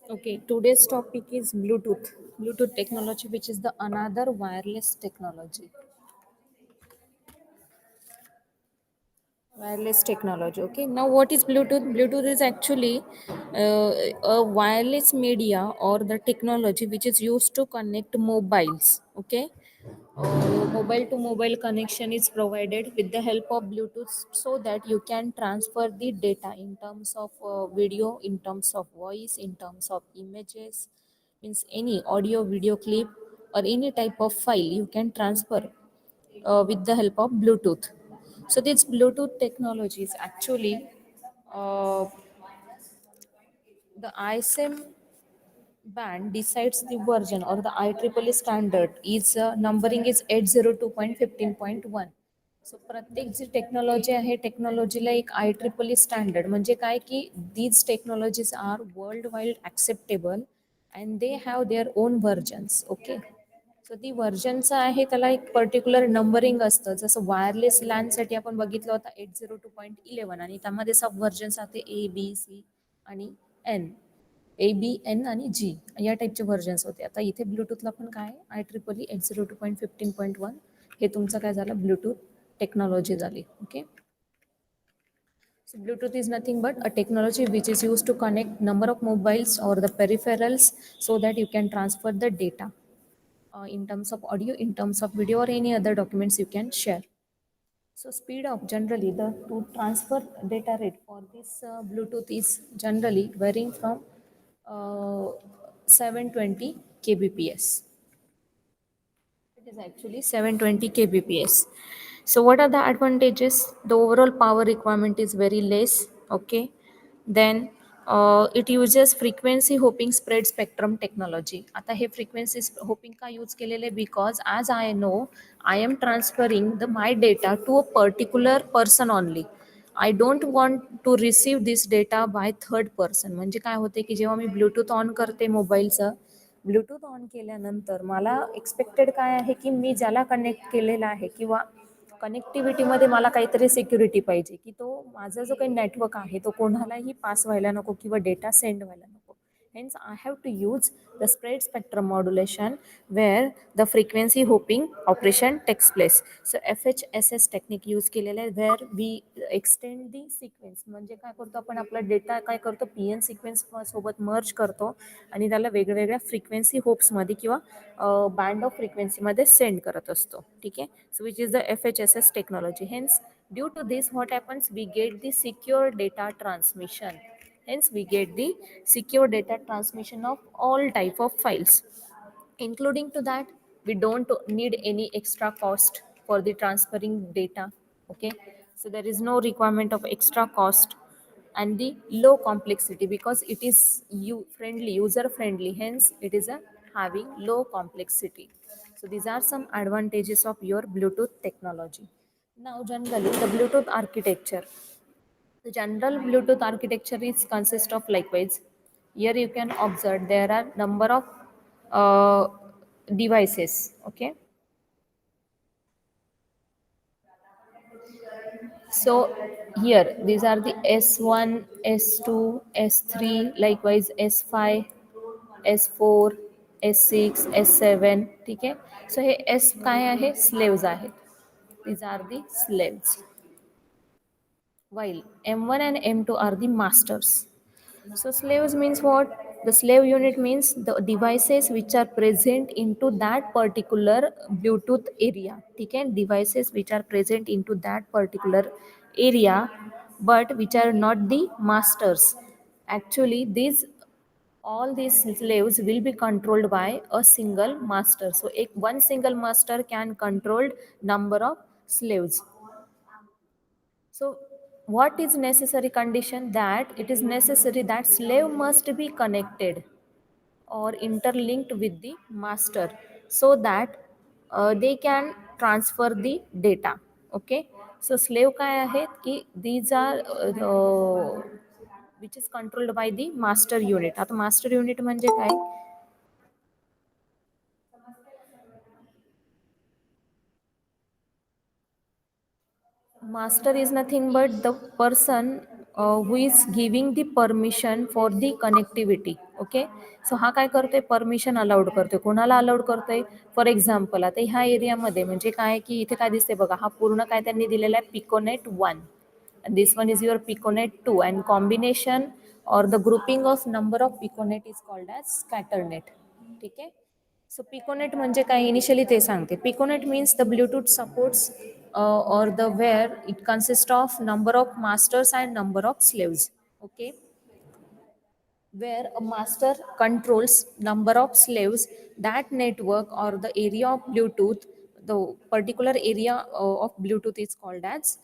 Okay, today's topic is Bluetooth. Bluetooth technology, which is the another wireless technology. Wireless technology. Okay, now what is Bluetooth? Bluetooth is actually a wireless media or the technology which is used to connect mobiles. Okay, mobile to mobile connection is provided with the help of Bluetooth so that you can transfer the data in terms of video, in terms of voice, in terms of images, means any audio, video clip, or any type of file you can transfer with the help of Bluetooth. So this Bluetooth technology is actually uh, the ISM band decides the version or the IEEE standard is numbering is 802.15.1. So प्रत्येक जी technology आहे टेक्नॉलॉजीला एक IEEE standard म्हणजे काय की these technologies are world wide acceptable and they have their own versions okay. So ती व्हर्जनचं आहे त्याला एक पर्टिक्युलर नंबरिंग असतं जसं वायरलेस लॅनसाठी आपण बघितलं होतं 802.11 आणि त्यामध्ये सब व्हर्जन्स आहे A B C आणि N A B N आणि G या टाईपचे व्हर्जन्स होते. आता इथे ब्लूटूथला पण काय IEEE 802.15.1 हे तुमचं काय झालं ब्लूटूथ टेक्नॉलॉजी झाली. Okay. So Bluetooth is nothing but a technology which is used to connect number of mobiles or the peripherals so that you can transfer the data in terms of audio, in terms of video, or any other documents you can share. So speed of generally the to transfer data rate for this Bluetooth is generally varying from 720 kbps. It is actually 720 kbps. So what are the advantages? The overall power requirement is very less. Okay. Then it uses frequency hopping spread spectrum technology. आता हे frequency hopping का use केलेले because as I know I am transferring the my data to a particular person only. I don't want to receive this data by third person. म्हणजे काय होते की जेव्हा मी Bluetooth on करते मोबाईलचं ब्लूटूथ ऑन केल्यानंतर मला एक्सपेक्टेड काय आहे की मी ज्याला कनेक्ट केलेला आहे किंवा कनेक्टिव्हिटीमध्ये मला काहीतरी सिक्युरिटी पाहिजे की तो माझा जो काही नेटवर्क आहे तो कोणालाही पास व्हायला नको किंवा डेटा सेंड व्हायला नको. Hence, I have to use the spread spectrum modulation where the frequency hopping operation takes place. So FHSS technique use केलेलं आहे where we extend the sequence. म्हणजे काय करतो आपण आपला डेटा काय करतो PN सिक्वेन्स सोबत मर्ज करतो आणि त्याला वेगवेगळ्या फ्रिक्वेन्सी होप्समध्ये किंवा बँड ऑफ फ्रिक्वेन्सीमध्ये सेंड करत असतो. ठीक आहे. So which is the FHSS technology. Hence due to this what happens we get the secure data transmission. Hence, we get the secure data transmission of all type of files. Including to that, we don't need any extra cost for the transferring data. Okay, so there is no requirement of extra cost and the low complexity because it is user friendly. Hence, it is a having low complexity. So these are some advantages of your Bluetooth technology. Now, generally, the Bluetooth architecture. The general Bluetooth architecture is consist of likewise. Here you can observe there are number of uh, devices. Okay, so here these are the S1, S2, S3, likewise S5, S4, S6, S7. ठीक आहे. So हे S काय आहे slaves आहेत. These are the slaves. While M1 and M2 are the masters. So slaves means what? The slave unit means the devices which are present into that particular Bluetooth area. Okay? Devices which are present into that particular area but which are not the masters. Actually, these all these slaves will be controlled by a single master. So one single master can control number of slaves. So, what is necessary condition? That it is necessary that slave must be connected or interlinked with the master so that they can transfer the data. Okay. So, slave काय आहेत की these are which is controlled by the master unit. आता master unit म्हणजे काय? Master is nothing but the person who is giving the permission for the connectivity. Okay. So हा काय करतोय, permission allowed करतोय. कोणाला अलाउड करतोय? फॉर एक्झाम्पल आता ह्या एरियामध्ये म्हणजे काय की इथे काय दिसते बघा, हा पूर्ण काय त्यांनी दिलेला आहे, piconet 1 and this one is your piconet 2 and combination or the grouping of number of piconet is called as scatternet. ठीक आहे. सो पिकोनेट म्हणजे काय, इनिशियली ते सांगते. Piconet means the Bluetooth supports or the where it consists of number of masters and number of slaves. Okay, where a master controls number of slaves, that network or the area of Bluetooth, the particular area of Bluetooth is called as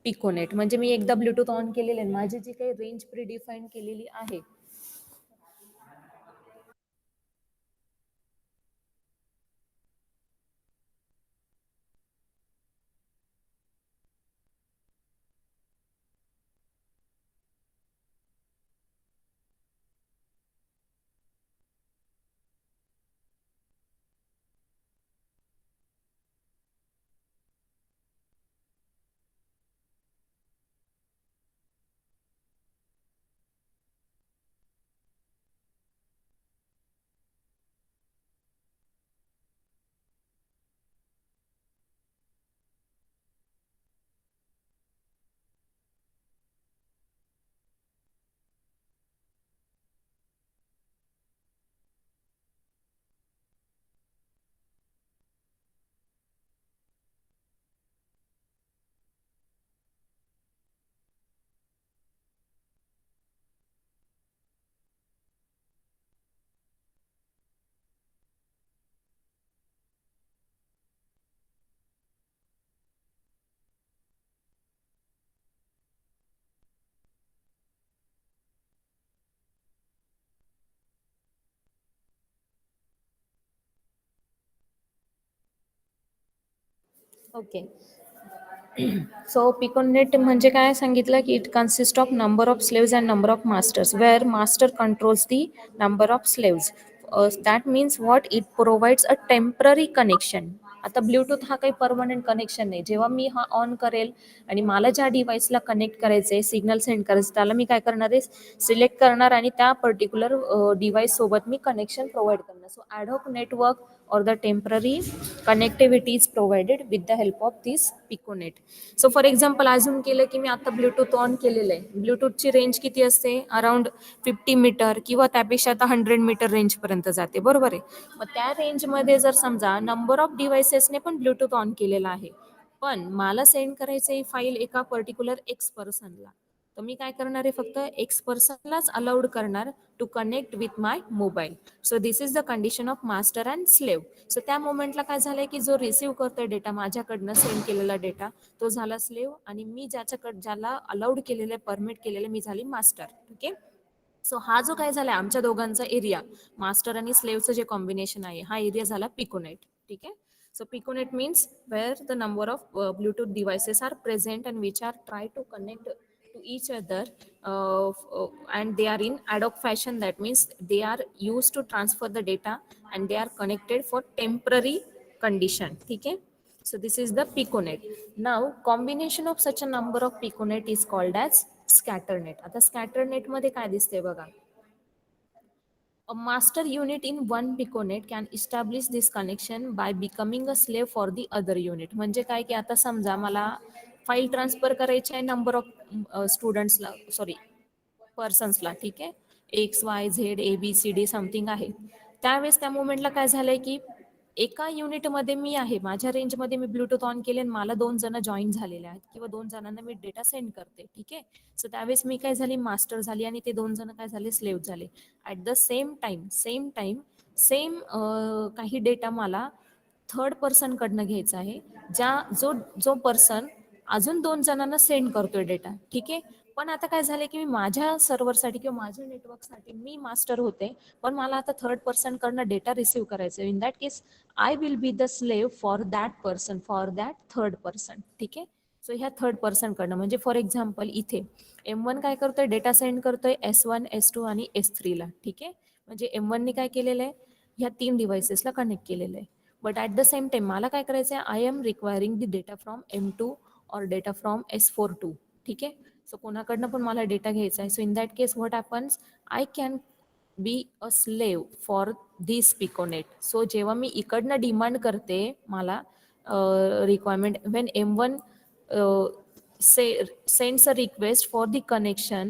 piconet. म्हणजे मी एकदा Bluetooth on केलेले आहे, माझी जी काही range प्रीडिफाईन केलेली आहे. Okay. So piconet म्हणजे काय सांगितलं की it consist of number of slaves and number of masters, where master controls the number of slaves. That means what it provides a temporary connection. आता ब्ल्यूटूथ हा काही परमनंट कनेक्शन नाही. जेव्हा मी हा ऑन करेल आणि मला ज्या डिव्हाइसला कनेक्ट करायचं आहे, सिग्नल सेंड करायचं, त्याला मी काय करणार आहे, सिलेक्ट करणार आणि त्या पर्टिक्युलर डिव्हाइस सोबत मी कनेक्शन प्रोव्हाइड करणार. So ad hoc network or the temporary connectivity is provided with the help of this piconet. So for example अजून केलं की मी आता ब्लूटूथ ऑन केलेलं आहे. ब्लूटूथची रेंज किती असते, अराउंड 50 मीटर किंवा त्यापेक्षा आता 100 मीटर रेंजपर्यंत जाते, बरोबर आहे. मग त्या रेंजमध्ये जर समजा नंबर ऑफ डिव्हायसेसने पण ब्लूटूथ ऑन केलेला आहे, पण मला सेंड करायचं आहे फाईल एका पर्टिक्युलर एक्स पर्सनला, तर मी काय करणार आहे, फक्त एक्स पर्सनलाच अलाउड करणार to connect with my mobile. So this is the condition of master and slave. So त्या मोमेंटला काय झालंय की जो रिसिव्ह करतोय डेटा, माझ्याकडनं सेंड केलेला डेटा, तो झाला स्लेव आणि मी ज्याला अलाउड केलेलं आहे, परमिट केलेलं, मी झाली मास्टर. ओके. सो हा जो काय झाला आमच्या दोघांचा एरिया, मास्टर आणि स्लेवचं जे कॉम्बिनेशन आहे, हा एरिया झाला पिकोनेट. ठीक आहे. So piconet means where the number of Bluetooth devices are present and which are try to connect to each other, and they are in ad hoc fashion. That means they are used to transfer the data and they are connected for temporary condition. ठीक आहे. So this is the piconet. Now combination of such a number of piconet is called as scatternet. आता scatternet मध्ये काय दिसते बघा, a master unit in one piconet can establish this connection by becoming a slave for the other unit. म्हणजे काय की आता समजा मला फाईल ट्रान्सफर करायची आहे नंबर ऑफ स्टुडंट्सला, सॉरी पर्सन्सला. ठीक आहे. X Y Z A B C D something आहे. त्यावेळेस त्या मोमेंटला काय झालंय की एका युनिटमध्ये मी आहे, माझ्या रेंजमध्ये मी ब्लूटूथ ऑन केले आणि मला 2 जण जॉईन झालेले आहेत किंवा 2 जणांना मी डेटा सेंड करते. ठीक आहे. सो त्यावेळेस मी काय झाली, मास्टर झाली आणि ते 2 जण काय झाले, स्लेव्ह झाले. At the same time same काही डेटा मला थर्ड पर्सन कडनं घ्यायचा आहे, जो जो पर्सन अजून 2 जणांना सेंड करतोय डेटा. ठीक आहे. पण आता काय झालंय की मी माझ्या सर्व्हरसाठी किंवा माझ्या नेटवर्कसाठी मी मास्टर होते, पण मला आता थर्ड पर्सन कडनं डेटा रिसीव्ह करायचा. In that case I will be the slave for that person, for that third person. ठीक आहे. सो ह्या थर्ड पर्सन कडनं म्हणजे फॉर एक्झाम्पल इथे M1 काय करतोय, डेटा सेंड करतोय S1 S2 आणि S3 ला. ठीक आहे. म्हणजे M1 ने काय केलेलं आहे, ह्या 3 डिव्हाइसेसला कनेक्ट केलेलं आहे. But at the same time मला काय करायचं आहे, I am requiring the data from M2 और डेटा फ्रॉम S4 टू. ठीक आहे. सो कोणाकडनं पण मला डेटा घ्यायचा आहे. So in that case what happens, I can be a slave for this piconet. So जेव्हा मी इकडनं डिमांड करते मला requirement Wien M1 sends a request for the connection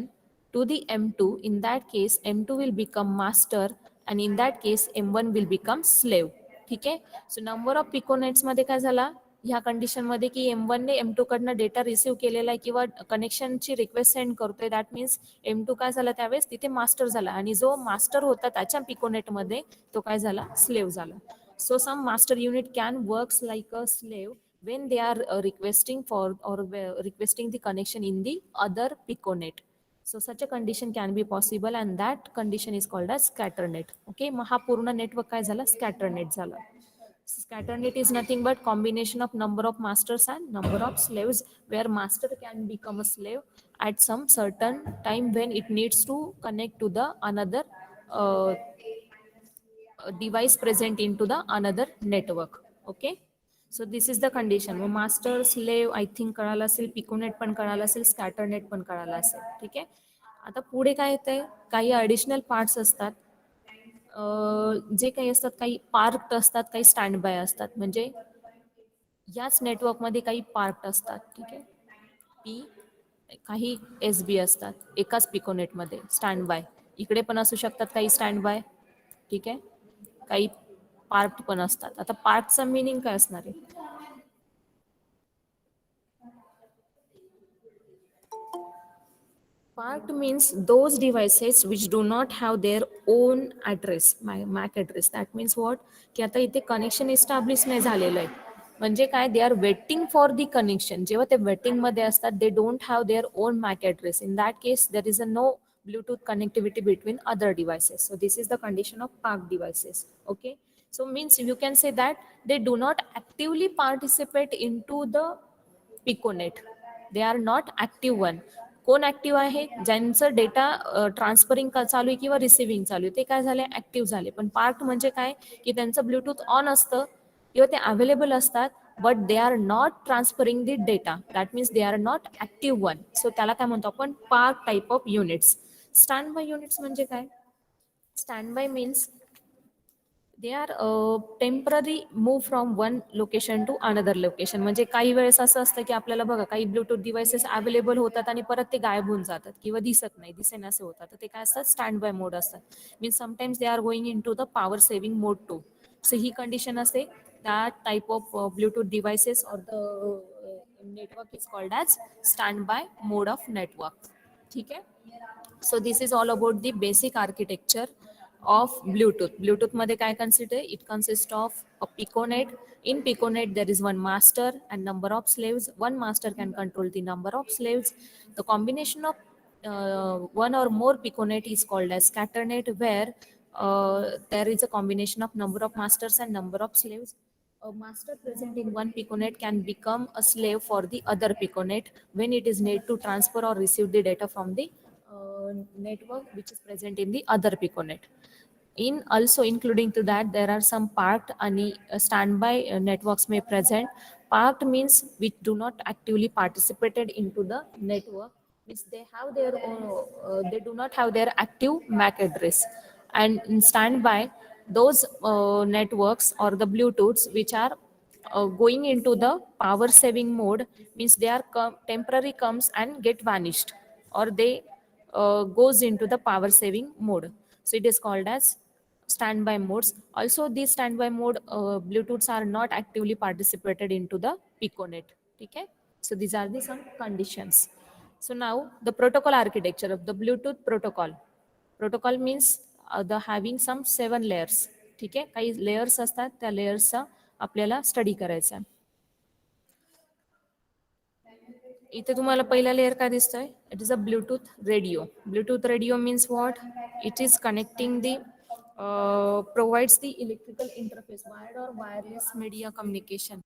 to the M2, in that case M2 will become master and in that case M1 will become slave. ठीक आहे. So number of piconets मध्ये काय झाला ह्या condition मध्ये की M1 ने M2 कडनं डेटा रिसिव्ह केलेला आहे किंवा कनेक्शनची रिक्वेस्ट सेंड करतोय, दॅट मीन्स M2 काय झाला त्यावेळेस तिथे मास्टर झाला आणि जो मास्टर होता त्याच्या पिकोनेट मध्ये तो काय झाला स्लेव्ह झाला. So some master unit can works like a slave when they are requesting for or requesting the connection in the other piconet. So such a condition can be possible and that condition is called as scatternet. Okay, मग हा पूर्ण network काय झाला scatternet झाला. Scatternet is nothing but combination of number of masters and number of slaves, where master can become a slave at some certain time when it needs to connect to the another uh, device present into the another network. Okay, so this is the condition. मग master slave I think कळालं असेल, piconet पण कळालं असेल, स्कॅटरनेट पण कळालं असेल. ठीक आहे. आता पुढे काय येतंय, काही ॲडिशनल पार्ट्स असतात. जे काही असतात काही पार्ट असतात, काही स्टँड बाय असतात. म्हणजे याच नेटवर्कमध्ये काही पार्ट असतात. ठीक आहे. पी काही एस बी असतात एकाच पिकोनेटमध्ये स्टँड बाय. इकडे पण असू शकतात काही स्टँड बाय. ठीक आहे. काही पार्ट पण असतात. आता पार्टचं मिनिंग काय असणार आहे. Part means those devices which do not have their own address, MAC address. That means what? की आता इथे कनेक्शन इस्टॅब्लिश नाही झालेलं आहे. म्हणजे काय, they are waiting for the connection. जेव्हा ते वेटिंग मध्ये असतात, they don't have their own MAC address. In that case there is a no Bluetooth connectivity between other devices. So this is the condition of park devices. Okay. So means you can say that they do not actively participate into the piconet. They are not active one. कोण active आहे, ज्यांचं data transferring चालू आहे किंवा receiving चालू आहे ते काय झाले ऍक्टिव्ह झाले. पण पार्ट म्हणजे काय की त्यांचं ब्लूटूथ ऑन असतं किंवा ते अवेलेबल असतात, but they are not transferring the data. That means they are not active one. So त्याला काय म्हणतो आपण, part type of units. Stand by units म्हणजे काय, stand by means they are temporary move from one location to another location. म्हणजे काही वेळेस असं असतं की आपल्याला बघा काही ब्लूटूथ डिव्हाइसेस अवेलेबल होतात आणि परत ते गायब होऊन जातात किंवा दिसत नाही, दिसेनासे होतात. तर ते काय असतात, स्टँड बाय मोड असतात. Means sometimes they are going in to the power saving mode too. So ही कंडिशन असते. That type of Bluetooth devices or the network is called as stand by mode of network. ठीक आहे. So this is all about the basic architecture of Bluetooth. Bluetooth मध्ये काय consider? It consists of a piconet. In piconet there is one master and number of slaves. One master can control the number of slaves. The combination of one or more piconet is called as scatternet, where there is a combination of number of masters and number of slaves. A master present in one piconet can become a slave for the other piconet when it is need to transfer or receive the data from the network which is present in the other piconet. In also including to that there are some parked and standby networks may present. Parked means which do not actively participated into the network, means they have their own, they do not have their active MAC address. And in standby, those networks or the Bluetooths which are going into the power saving mode, means they are temporary comes and get vanished, or they goes into the power saving mode. So it is called as standby modes. Also these standby mode Bluetooths are not actively participated into the piconet. Okay. So these are the some conditions. So now the protocol architecture of the Bluetooth protocol. Protocol means the having some 7 layers. ठीक आहे. काही layers असतात, त्या लेयर्सचा आपल्याला study करायचा आहे. इथे तुम्हाला पहिला लेअर काय दिसतोय, it is a Bluetooth radio. Bluetooth radio means what, it is connecting the provides the electrical interface, wired or wireless media communication.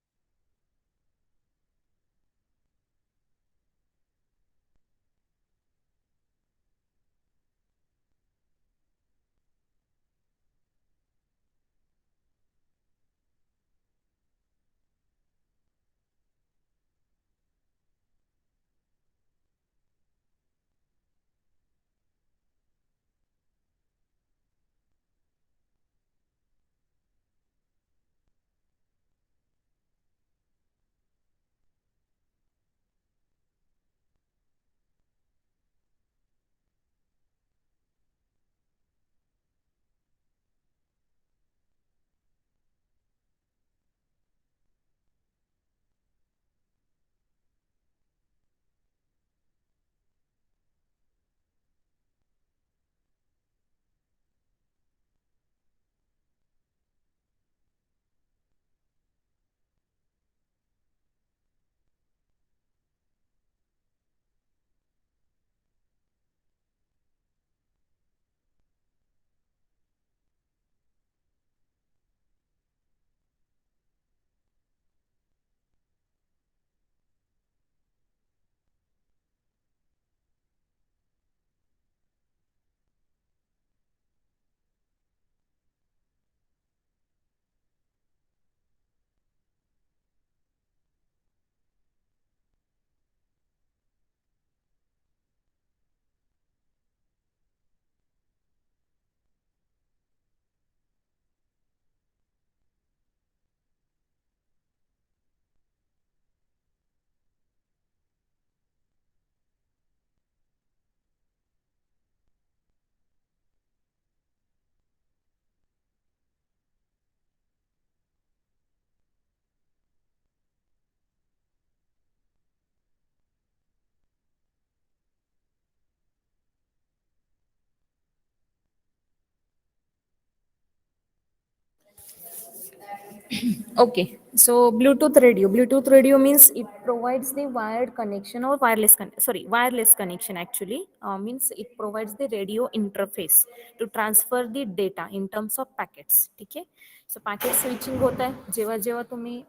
Okay, so Bluetooth radio means it provides the wired connection or wireless connection actually. Means it provides the radio interface to transfer the data in terms of packets. ठीक है. So packet switching होता है जेव्हा जेव्हा तुम्ही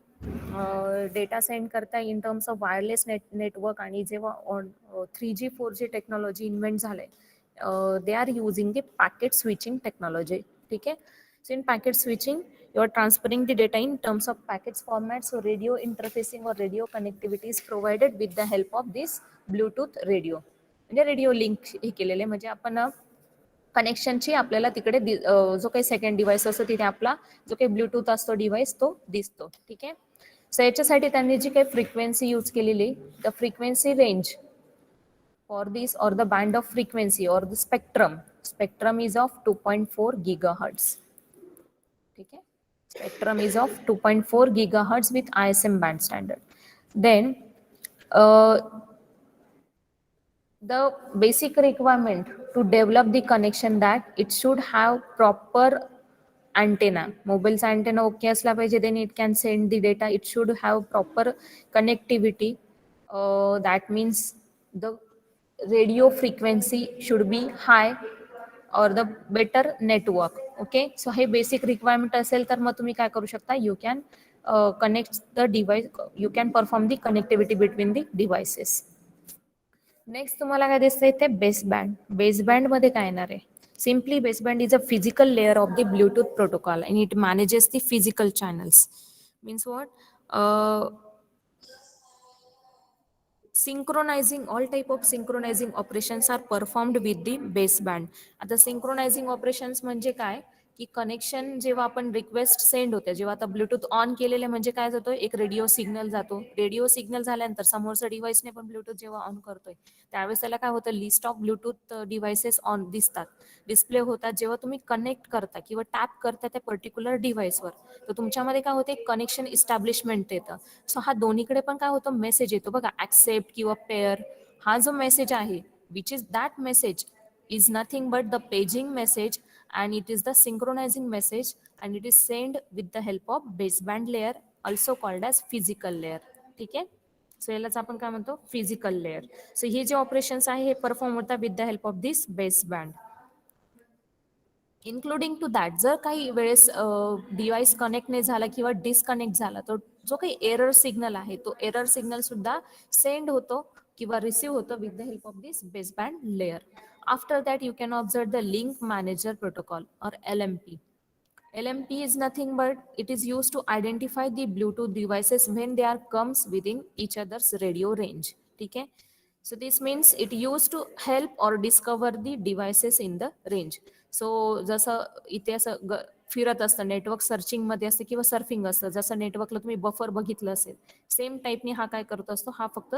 data send करताय in terms of wireless network आणि जेव्हा 3G 4G टेक्नॉलॉजी इन्व्हेंट झालंय, they are using the packet switching technology. ठीक है. So in packet switching, you are transferring the data in terms of packets format. So radio interfacing or radio connectivity is provided with the help of this Bluetooth radio. म्हणजे radio link हे केलेले म्हणजे आपण कनेक्शनची आपल्याला तिकडे जो काही सेकंड डिव्हाइस असतो तिथे आपला जो काही ब्लूटूथ असतो डिव्हाइस तो दिसतो. ठीक आहे. सो याच्यासाठी त्यांनी जी काही फ्रिक्वेन्सी यूज केलेली, the frequency range for this or the band of frequency or the spectrum is of 2.4 gigahertz. Okay, spectrum is of 2.4 gigahertz with ISM band standard. Then uh, the basic requirement to develop the connection that it should have proper antenna, mobile's antenna okay asla pahije, then it can send the data. It should have proper connectivity, that means the radio frequency should be high or the better network. Okay, so हे basic requirement असेल तर मग तुम्ही काय करू शकता, you can connect the device, you can perform the connectivity between the devices. Next तुम्हाला काय दिसतंय ते बेसबँड. बेसबँड मध्ये काय येणार आहे, simply baseband is a physical layer of the Bluetooth protocol and it manages the physical channels. Means what, synchronizing all type of synchronizing operations are performed with the baseband. आता synchronizing operations म्हणजे काय की connection जेव्हा आपण request send होते, जेव्हा आता Bluetooth on केलेले म्हणजे काय जातो, एक रेडिओ सिग्नल जातो. रेडिओ सिग्नल झाल्यानंतर समोरच्या डिव्हाइसने पण ब्लूटूथ जेव्हा ऑन करतोय त्यावेळेस त्याला काय होतं, list of Bluetooth devices on दिसतात, डिस्प्ले होतात. जेव्हा तुम्ही कनेक्ट करता किंवा टॅप करता त्या पर्टिक्युलर डिव्हाइसवर तर तुमच्यामध्ये काय होते, कनेक्शन इस्टॅब्लिशमेंट येतं. सो हा दोन्हीकडे पण काय होतं, मेसेज येतो बघा, ऍक्सेप्ट किंवा पेअर. हा जो मेसेज आहे which is that message is nothing but the paging message and it is the synchronizing message and it is sent with the help of baseband layer, also called as physical layer. ठीक आहे. So यालाच आपण काय म्हणतो, physical layer. So हे जे operations आहे हे परफॉर्म होतात with the help of this baseband. Including to that जर काही वेळेस डिव्हाइस कनेक्ट नाही झाला किंवा डिस्कनेक्ट झाला तर जो काही एरर सिग्नल आहे तो एरर सिग्नल सुद्धा सेंड होतो किंवा रिसीव्ह होतो with the help of this baseband layer. After that you can observe the link manager protocol or LMP. LMP is nothing but it is used to identify the Bluetooth devices when they are comes within each other's radio range. ठीक है. So this means it used to help or discover the devices in the range. So जसं इथे असं फिरत असतं network searching मध्ये असतं किंवा सर्फिंग असतं, जसं नेटवर्कला तुम्ही बफर बघितलं असेल सेम टाईपने हा काय करत असतो, हा फक्त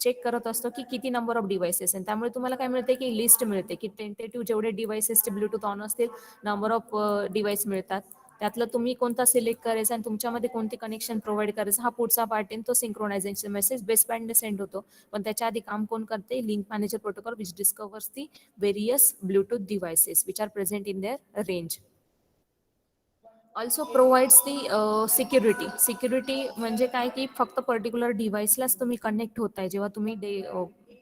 चेक करत असतो की किती नंबर ऑफ डिव्हाइसेस आहे. त्यामुळे तुम्हाला काय मिळते की लिस्ट मिळते की टेंटेटिव्ह जेवढे डिव्हाइसेसचे ब्लूटूथ ऑन असतील नंबर ऑफ डिव्हाइस मिळतात, त्यातलं तुम्ही कोणता सिलेक्ट करायचा आणि तुमच्यामध्ये कोणते कनेक्शन प्रोव्हाइड करायचं, हा पुढचा पार्ट आहे. तो सिंक्रोनायझेशन मेसेज बेसबँडने सेंड होतो. पण त्याच्या आधी काम कोण करते, link manager protocol which discovers the various Bluetooth devices which are present in their range. Also provides the security म्हणजे काय की फक्त पर्टिक्युलर डिव्हाइसलाच तुम्ही कनेक्ट होताय. जेव्हा तुम्ही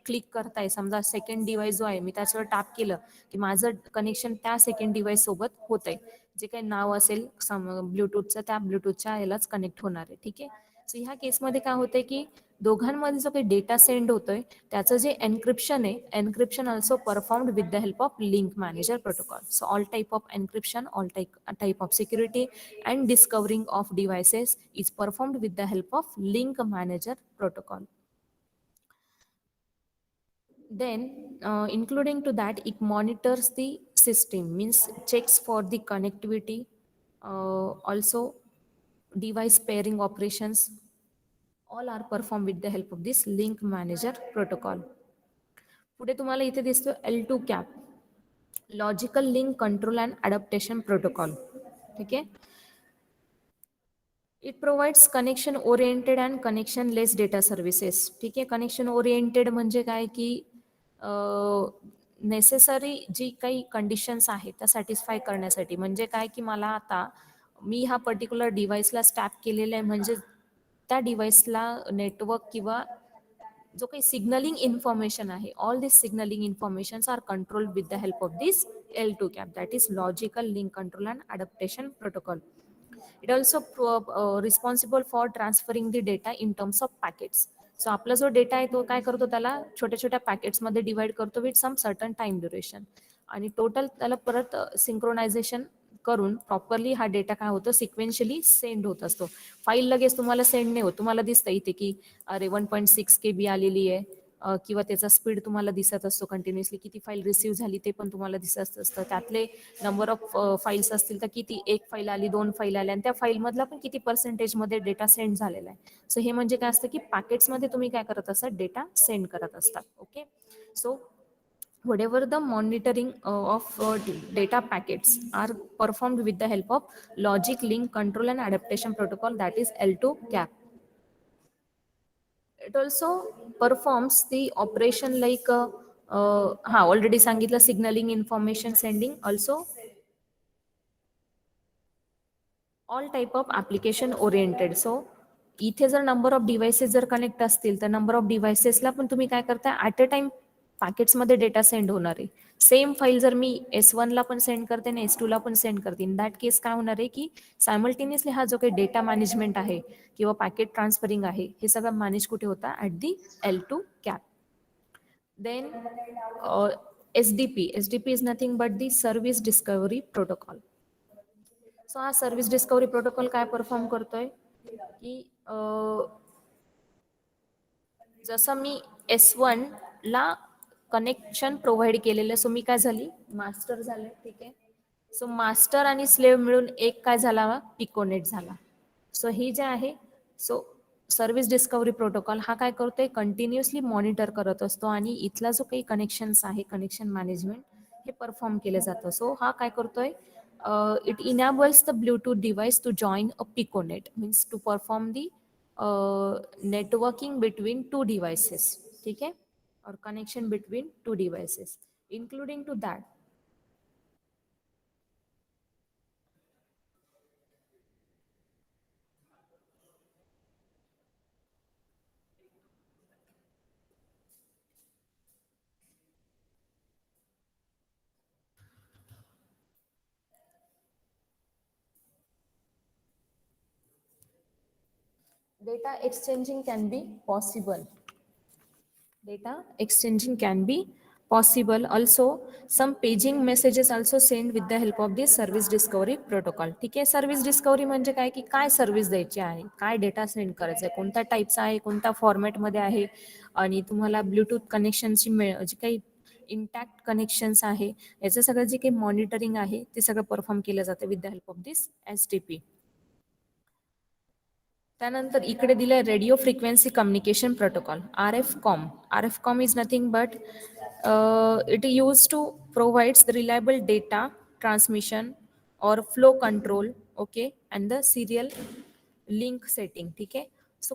क्लिक करताय, समजा सेकंड डिव्हाइस जो आहे मी त्याच्यावर टॅप केलं की माझं कनेक्शन त्या सेकंड डिव्हाइस सोबत होत आहे. जे काही नाव असेल ब्लूटूथचं त्या ब्लूटूथच्या यालाच कनेक्ट होणार आहे. ठीक आहे. सो ह्या केसमध्ये काय होतंय की दोघांमध्ये जो काही डेटा सेंड होतोय त्याचं जे एन्क्रिप्शन आहे, encryption also performed with the help of link manager protocol. So all type of encryption, all type of security and discovering of devices is performed with the help of link manager protocol. Then, including to that, it monitors the system, means checks for the connectivity, also device pairing operations, all are performed with the help of this link manager protocol. पुढे तुम्हाला इथे दिसतो L2 CAP, logical link control and adaptation protocol. ठीक आहे. It provides connection oriented and connection less data services. ठीक आहे. Connection oriented म्हणजे काय की नेसेसरी जी काही कंडिशन्स आहेत त्या सॅटिस्फाय करण्यासाठी, म्हणजे काय की मला आता मी हा पर्टिक्युलर डिव्हाइसला स्टॅप केलेला आहे, म्हणजे त्या डिव्हाइसला नेटवर्क किंवा जो काही सिग्नलिंग इन्फॉर्मेशन आहे, all this signalling informations are controlled with the help of this L2 CAP, that is logical link control and adaptation protocol. It also responsible for transferring the data in terms of packets. So आपला जो data आहे तो काय करतो, त्याला छोट्या छोट्या पॅकेट्समध्ये डिवाइड करतो with some certain time duration, आणि टोटल त्याला परत सिंक्रोनायझेशन करून प्रॉपरली हा डेटा काय होतो, सिक्वेन्शियली सेंड होत असतो. फाईल लगेच तुम्हाला सेंड नाही होत, तुम्हाला दिसतं इथे की अरे 1.6 KB आलेली आहे, किंवा त्याचा स्पीड तुम्हाला दिसत असतो कंटिन्युअसली, किती फाईल रिसीव्ह झाली ते पण तुम्हाला दिसत असतं, त्यातले नंबर ऑफ फाईल्स असतील तर किती, एक फाईल आली, 2 फाईल आल्या, आणि त्या फाईलमधला पण किती पर्सेंटेजमध्ये डेटा सेंड झालेला आहे. सो हे म्हणजे काय असतं की पॅकेट्समध्ये तुम्ही काय करत असतात, डेटा सेंड करत असतात. Okay, so whatever the monitoring of data packets are performed with the help of logic link control and adaptation protocol, that is L2 CAP. It also performs the operation like हा already सांगितलं, signalling information sending, also all type of application oriented. So इथे जर number of devices जर connect असतील तर number of डिव्हाइसेसला पण तुम्ही काय करता, ॲट अ टाइम पॅकेट्समध्ये डेटा सेंड होणार आहे. सेम फाईल जर मी S1ला पण सेंड करते आणि S2ला पण सेंड करते, इन दॅट केस काय होणार आहे की सायमल्टेनियसली हा जो काही डेटा मॅनेजमेंट आहे किंवा पॅकेट ट्रान्सफरिंग आहे, हे सगळं मॅनेज कुठे होता, at the L2 CAP. Then S D P is nothing but the service discovery protocol. So हा सर्व्हिस डिस्कव्हरी प्रोटोकॉल काय परफॉर्म करतोय की जसं मी S1 ला कनेक्शन प्रोव्हाइड केलेलं, सो मी काय झाली, मास्टर झाले. ठीक आहे, सो मास्टर आणि स्लेव्ह मिळून एक काय झाला, पिकोनेट झाला. सो ही जे आहे, सो सर्व्हिस डिस्कव्हरी प्रोटोकॉल हा काय करतोय, कंटिन्युअसली मॉनिटर करत असतो आणि इथला जो काही कनेक्शन्स आहे, कनेक्शन मॅनेजमेंट हे परफॉर्म केलं जातं. सो हा काय करतोय, it enables the Bluetooth device to join a piconet, means to perform the networking between two devices. ठीक है, or connection between two devices, including to that data exchanging can be possible. Data exchanging can be possible. Also, some paging messages also send with the help of this service discovery protocol. ठीक आहे, service discovery म्हणजे काय की काय service द्यायची आहे, काय data send करायचा आहे, कोणत्या टाईपचा आहे, कोणत्या फॉर्मॅटमध्ये आहे, आणि तुम्हाला ब्लूटूथ कनेक्शनची जे काही इंटॅक्ट कनेक्शन्स आहे, याचं सगळं जे काही मॉनिटरिंग आहे ते सगळं परफॉर्म केलं जातं with the help of this STP. त्यानंतर इकडे दिलंय radio frequency communication protocol, RF-COM. RF-COM is nothing but it use to provides the reliable data transmission or flow control. Okay, and the serial link setting. ठीक आहे, so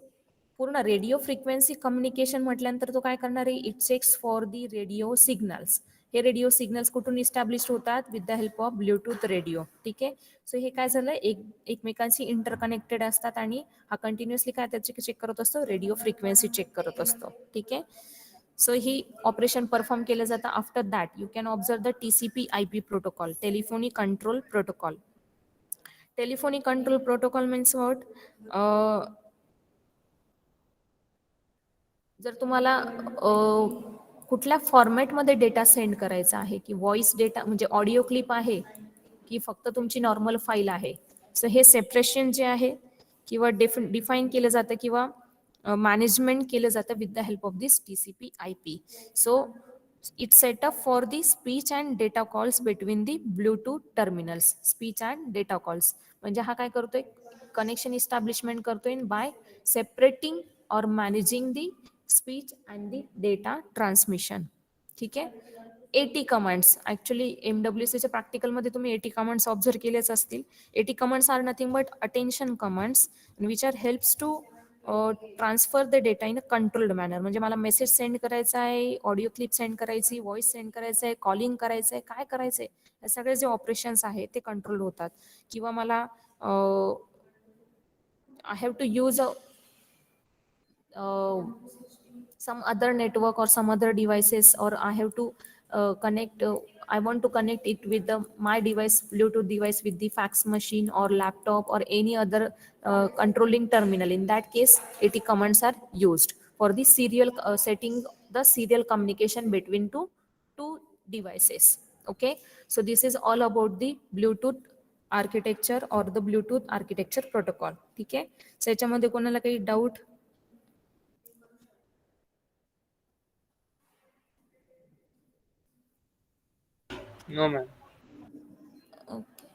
पूर्ण radio frequency communication म्हटल्यानंतर तो काय करणार आहे, it checks for the radio signals. हे radio signals कुठून इस्टॅब्लिश होतात, with the help of Bluetooth radio. ठीक आहे, सो हे काय झालं, एकमेकांशी इंटरकनेक्टेड असतात आणि हा कंटिन्युअसली काय त्याचे चेक करत असतो, रेडिओ फ्रिक्वेन्सी चेक करत असतो. ठीक आहे, सो ही ऑपरेशन परफॉर्म केलं जातं. After that you can observe the TCP/IP protocol, telephonic control protocol. Telephonic control protocol means what, जर तुम्हाला कुठल्या फॉर्मॅटमध्ये डेटा सेंड करायचा आहे, की व्हॉइस डेटा म्हणजे ऑडिओ क्लिप आहे, की फक्त तुमची नॉर्मल फाईल आहे, सो हे सेपरेशन जे आहे किंवा डिफाईन केलं जातं किंवा मॅनेजमेंट केलं जातं with the help of this TCP/IP. So it's setup for the speech and data calls between the Bluetooth terminals. Speech and data calls म्हणजे हा काय करतोय, कनेक्शन इस्टॅब्लिशमेंट करतोय by separating or managing the speech and the data transmission. ठीक आहे, AT commands, actually MWCच्या प्रॅक्टिकलमध्ये तुम्ही AT कमांड्स ऑब्झर्व केलेच असतील. AT commands are nothing but attention commands which are helps to transfer the data in a controlled manner. म्हणजे मला message send करायचा आहे, ऑडिओ क्लिप सेंड करायची, व्हॉइस सेंड करायचं आहे, कॉलिंग करायचं आहे, काय करायचं आहे, हे सगळे जे ऑपरेशन्स आहेत ते कंट्रोल होतात. किंवा मला uh, I have to use a uh, some other network or some other devices, or I have to connect I want to connect it with my device, Bluetooth device, with the fax machine or laptop or any other controlling terminal. In that case, AT commands are used for the serial setting the serial communication between two devices. Okay, so this is all about the Bluetooth architecture or the Bluetooth architecture protocol. ठीक आहे, so याच्यामध्ये कोणाला काही doubt? No, man. Okay,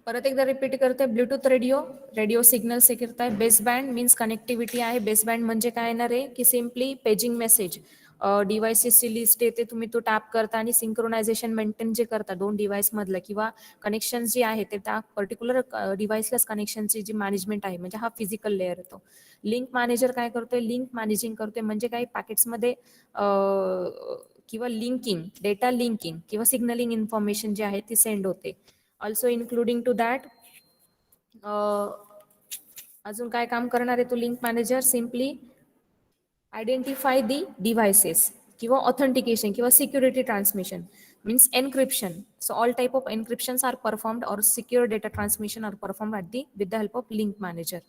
परत एकदा repeat करते. Bluetooth radio, radio signal से करता है. बेस बँड मीन्स कनेक्टिव्हिटी आहे. बेस बँड म्हणजे काय येणार आहे की सिम्पली पेजिंग मेसेज, डिव्हाइसेसची लिस्ट येते, तुम्ही तो टॅप करता आणि सिंक्रोनायझेशन मेंटेन जे करता दोन डिव्हाइस मधलं किंवा कनेक्शन जे आहे ते त्या पर्टिक्युलर डिव्हाइसलाच कनेक्शनची जी मॅनेजमेंट आहे, म्हणजे हा फिजिकल लेअर येतो. लिंक मॅनेजर काय करतोय? लिंक मॅनेजिंग करतोय, म्हणजे काही पॅकेट्समध्ये किंवा लिंकिंग, डेटा लिंकिंग किंवा सिग्नलिंग इन्फॉर्मेशन जे आहे ती सेंड होते. ऑल्सो इन्क्लुडिंग टू दॅट अजून काय काम करणार आहे तो लिंक मॅनेजर? सिम्पली आयडेंटिफाय दी डिव्हाइसेस किंवा ऑथेंटिकेशन किंवा security transmission means encryption. So all type of encryptions are performed or secure data transmission are performed at the with the help of link manager.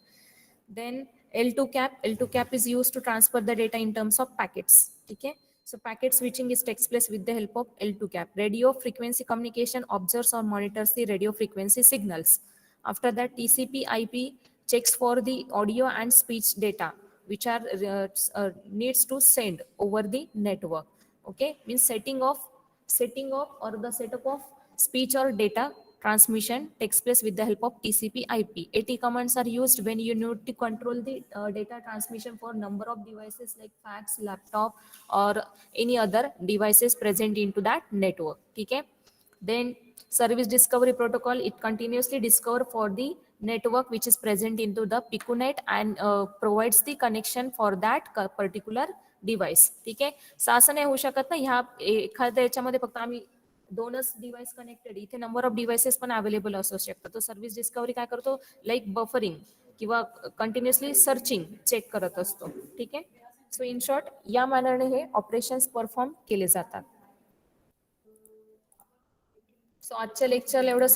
Then L2 cap, L2 cap is used to transfer the data in terms of packets. Okay, so packet switching is takes place with the help of L2 cap. Radio frequency communication observes or monitors the radio frequency signals. After that, TCP IP checks for the audio and speech data which are needs to send over the network. Okay, means setting of or the setup of speech or data transmission takes place with the help of TCP IP. AT commands are used when you need to control the data transmission for number of devices like fax, laptop, or any other devices present into that network. Okay, then service discovery protocol, it continuously discover for the network which is present into the piconet and provides the connection for that particular device. ठीक आहे, so असं नाही होऊ शकत ना ह्या एखाद्या याच्यामध्ये फक्त आम्ही दोनच डिव्हाइस कनेक्टेड, इथे नंबर ऑफ डिव्हाइसेस पण अवेलेबल असू शकतात. तो सर्व्हिस डिस्कवरी काय करतो? लाईक बफरिंग किंवा कंटिन्युअसली सर्चिंग चेक करत असतो. ठीक आहे, सो इन शॉर्ट या मॅनरने हे ऑपरेशन्स परफॉर्म केले जातात. सो आजच्या लेक्चरला एवढं